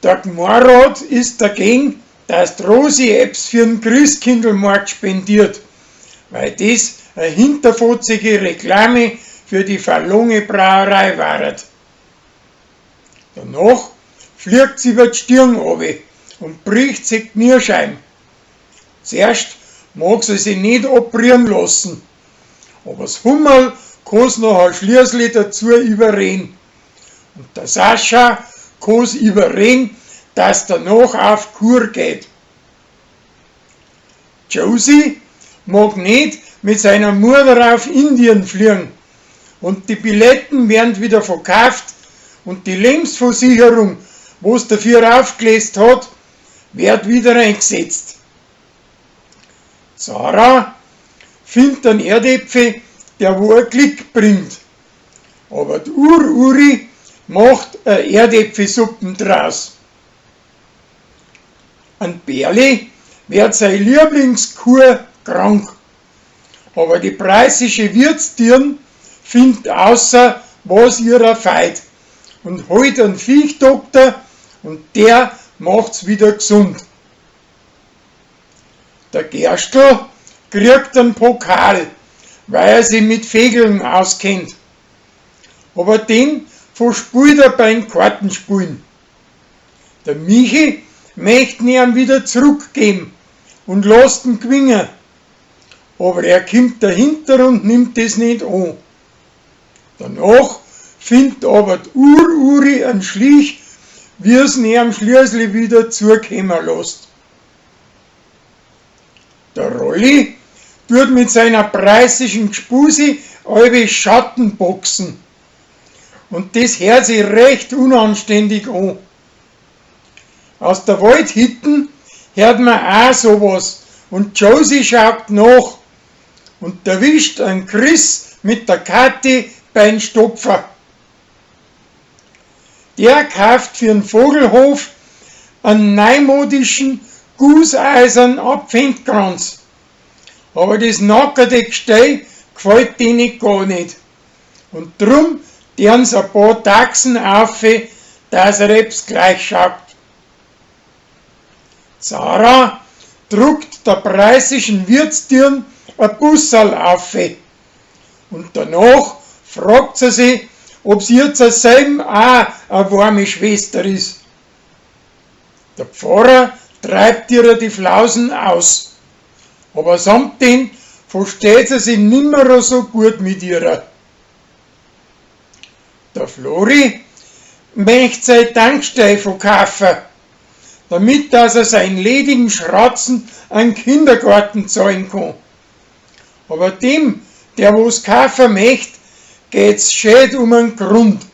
Der Gemeinderat ist dagegen, dass die Rosi Apps für den Christkindlmarkt spendiert, weil das eine hinterfotzige Reklame für die Verlunge Brauerei war. Danach fliegt sie über die Stirn runter und bricht sich die Kniescheiben. Zuerst mag sie sich nicht operieren lassen, aber das Hummerl kann es nachher schließlich dazu überreden. Und der Sascha kann es überreden, dass danach auf Kur geht. Josie mag nicht mit seiner Mutter auf Indien fliegen und die Billetten werden wieder verkauft und die Lebensversicherung, was dafür aufgelöst hat, wird wieder eingesetzt. Sarah findet einen Erdäpfel, der wo ein Klick bringt, aber die Uri macht eine Erdäpfelsuppen draus. An Berli wird seine Lieblingskuh krank, aber die preußische Wirtstirn findet außer was ihrer feit und holt einen Viechdoktor und der macht's wieder gesund. Der Gerstl kriegt einen Pokal, weil er sich mit Vögeln auskennt, aber den verspielt er beim Kartenspielen. Der Michi möchte ihn wieder zurückgeben und lässt ihn gewinnen, aber er kommt dahinter und nimmt es nicht an. Danach findet aber die Uri einen Schlich, wie es ihm schließlich wieder zukommen lässt. Der Rolli tut mit seiner preußischen Gspusi alle Schatten boxen. Und das hört sich recht unanständig an. Aus der Waldhütten hört man auch sowas und Josie schaut nach und erwischt einen Chris mit der Kathi beim Stopfer. Der kauft für den Vogelhof einen neumodischen Gusseisern Abfindkranz. Aber das nackerte Gestell gefällt denen gar nicht. Und drum deren sie ein paar Taxen auf, dass er etwas gleich schaut. Sarah druckt der preußischen Wirtstirn ein Bussal auf. Und danach fragt sie sich, ob sie jetzt selber auch eine warme Schwester ist. Der Pfarrer treibt ihr die Flausen aus, aber samt dem versteht sie sich nimmer so gut mit ihr. Der Flori möchte sein Tankstelle verkaufen, damit dass er seinen ledigen Schratzen einen Kindergarten zahlen kann. Aber dem, der was kaufen möchte, geht's schön um einen Grund.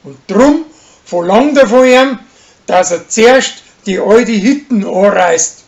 Und drum verlangt er von ihm, dass er zuerst die alte Hütten anreißt.